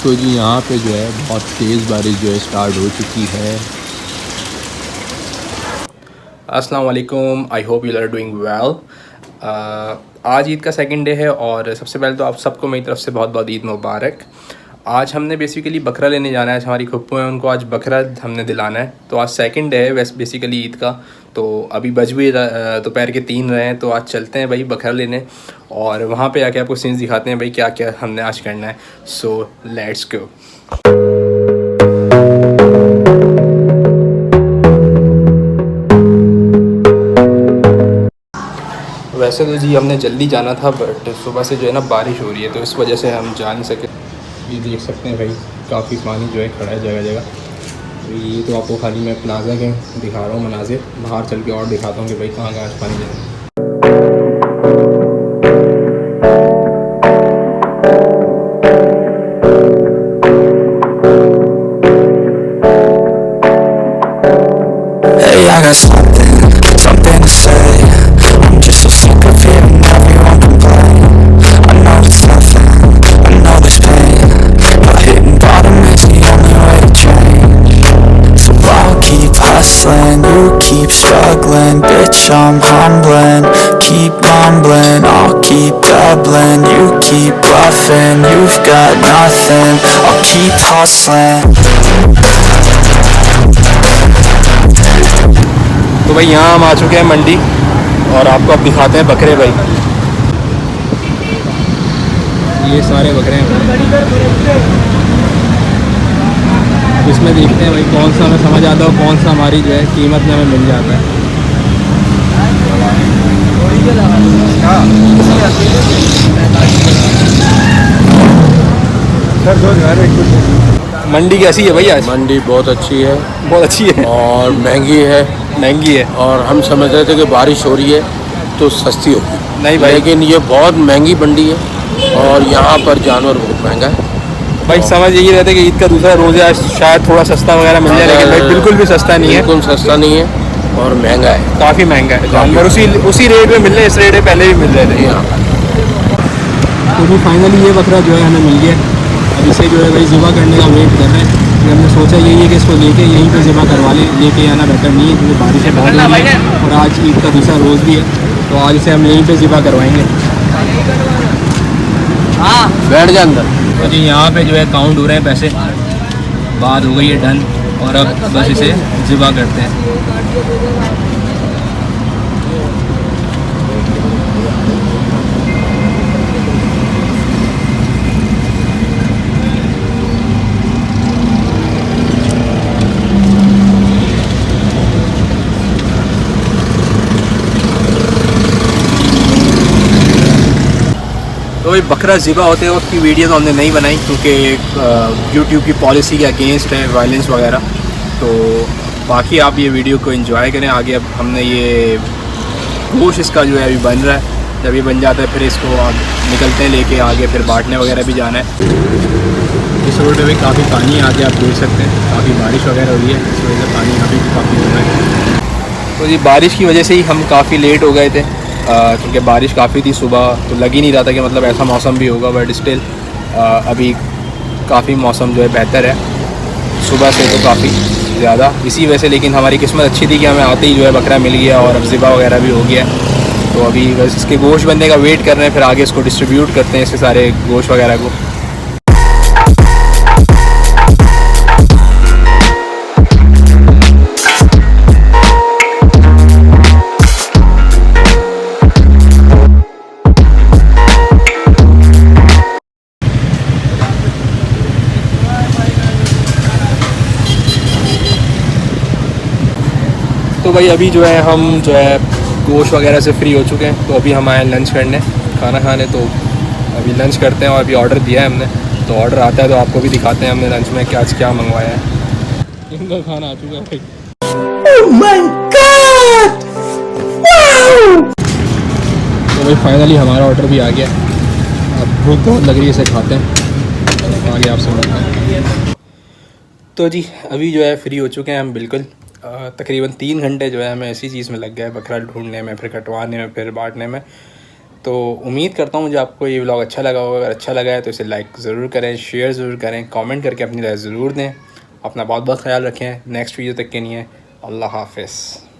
तो जी यहाँ पे जो है बहुत तेज़ बारिश जो है स्टार्ट हो चुकी है। अस्सलाम वालेकुम, I hope you are doing well. आज ईद का सेकंड डे है और सबसे पहले तो आप सबको मेरी तरफ से बहुत बहुत ईद मुबारक। आज हमने बेसिकली बकरा लेने जाना है, हमारी फुप्पू है उनको आज बकरा हमने दिलाना है। तो आज सेकंड डे है वैसे बेसिकली ईद का। तो अभी बज भी दोपहर के 3 रहे हैं, तो आज चलते हैं भाई बकरा लेने और वहाँ पे आके आपको सीन्स दिखाते हैं भाई क्या क्या हमने आज करना है। So let's go. वैसे तो जी हमने जल्दी जाना था बट सुबह से जो है ना बारिश हो रही है, तो इस वजह से हम जा नहीं सके। ये देख सकते हैं भाई काफ़ी पानी जो है खड़ा है जगह जगह। ये तो आपको खाली मैं प्लाजा के दिखा रहा हूँ मनाजिर, बाहर चल के और दिखाता हूँ कि भाई कहाँ कहाँ पानी जा रहा है। Hey, I got something to say. I'm just so sick of hearing everyone complain. I know it's nothing, I know there's pain, but hitting bottom is the only way to change. So I'll keep hustling, you keep struggling. Bitch, I'm humbling, keep mumbling. I'll keep doubling, you keep bluffing. You've got nothing, I'll keep hustling. तो भाई यहाँ हम आ चुके हैं मंडी और आपको अब दिखाते हैं बकरे भाई। ये सारे बकरे हैं, अब इसमें देखते हैं भाई कौन सा हमें समझ आता है, कौन सा हमारी जो है कीमत में हमें मिल जाता है। मंडी कैसी है भैया? मंडी बहुत अच्छी है, बहुत अच्छी है और महंगी है। महंगी है और हम समझ रहे थे कि बारिश हो रही है तो सस्ती होगी, नहीं भाई, लेकिन ये बहुत महंगी मंडी है और यहाँ पर जानवर बहुत महंगा है। भाई समझ यही रहता है कि ईद का दूसरा रोज़ है, शायद थोड़ा सस्ता वगैरह मिल जाए, लेकिन भाई बिल्कुल भी सस्ता नहीं है, बिल्कुल सस्ता नहीं है और महंगा है, काफ़ी महंगा है। जानवर उसी रेट में मिल रहे हैं, इस रेट में पहले भी मिल रहे थे। तो भी फाइनली ये बकरा जो है हमें मिल गया। अब इसे जो है भाई ज़िबा करने का वेट कर रहे हैं। हमने सोचा यही है कि इसको लेके यहीं पे ज़िबा करवा लेके आना बेहतर नहीं है, क्योंकि बारिशें बहुत हो रही है और आज ईद का दूसरा रोज़ भी है, तो आज इसे हम यहीं पे ज़िबा करवाएंगे। हाँ बैठ जा अंदर। तो जी यहाँ पे जो है काउंट हो रहे हैं पैसे, बात हो गई है डन और अब बस इसे ज़िबा करते हैं। तो भाई बकरा ज़िबा होते वक्त की वीडियो तो हमने नहीं बनाई, क्योंकि यूट्यूब की पॉलिसी के अगेंस्ट है वायलेंस वगैरह। तो बाकी आप ये वीडियो को एंजॉय करें। आगे अब हमने ये गोश्त इसका जो है अभी बन रहा है, जब ये बन जाता है फिर इसको निकलते हैं लेके आगे, फिर बांटने वगैरह भी जाना है। इस रोड पे भी काफ़ी पानी है, आगे आप देख सकते हैं काफ़ी बारिश वगैरह हो रही है, इस वजह से पानी यहाँ भी काफ़ी हो रहा है। तो जी बारिश की वजह से ही हम काफ़ी लेट हो गए थे, क्योंकि बारिश काफ़ी थी सुबह, तो लग ही नहीं रहा था कि मतलब ऐसा मौसम भी होगा, बट स्टिल अभी काफ़ी मौसम जो है बेहतर है सुबह से तो काफ़ी ज़्यादा, इसी वजह से। लेकिन हमारी किस्मत अच्छी थी कि हमें आते ही जो है बकरा मिल गया और अब ज़िबा वगैरह भी हो गया। तो अभी बस इसके गोश्त बनने का वेट कर रहे हैं, फिर आगे इसको डिस्ट्रीब्यूट करते हैं इसके सारे गोश्त वगैरह को। तो भाई अभी जो है हम जो है गोश्त वगैरह से फ्री हो चुके हैं, तो अभी हम आए लंच करने, खाना खाने। तो अभी लंच करते हैं और अभी ऑर्डर दिया है हमने, तो ऑर्डर आता है तो आपको भी दिखाते हैं हमने लंच में क्या क्या मंगवाया है। इनका खाना आ चुका है भाई। Oh my God! Wow! तो भाई फाइनली हमारा ऑर्डर भी आ गया। अब भूख बहुत लग रही है, इसे खाते हैं, आगे आपसे मिलते हैं। तो जी अभी जो है फ्री हो चुके हैं हम बिल्कुल। तकरीबन 3 घंटे जो है हमें ऐसी चीज़ में लग गया है, बकरा ढूंढने में, फिर कटवाने में, फिर बांटने में। तो उम्मीद करता हूँ मुझे आपको ये व्लॉग अच्छा लगा होगा। अगर अच्छा लगा है तो इसे लाइक ज़रूर करें, शेयर ज़रूर करें, कमेंट करके अपनी राय ज़रूर दें। अपना बहुत बहुत ख्याल रखें। नेक्स्ट वीडियो तक के लिए अल्लाह हाफ़िज़।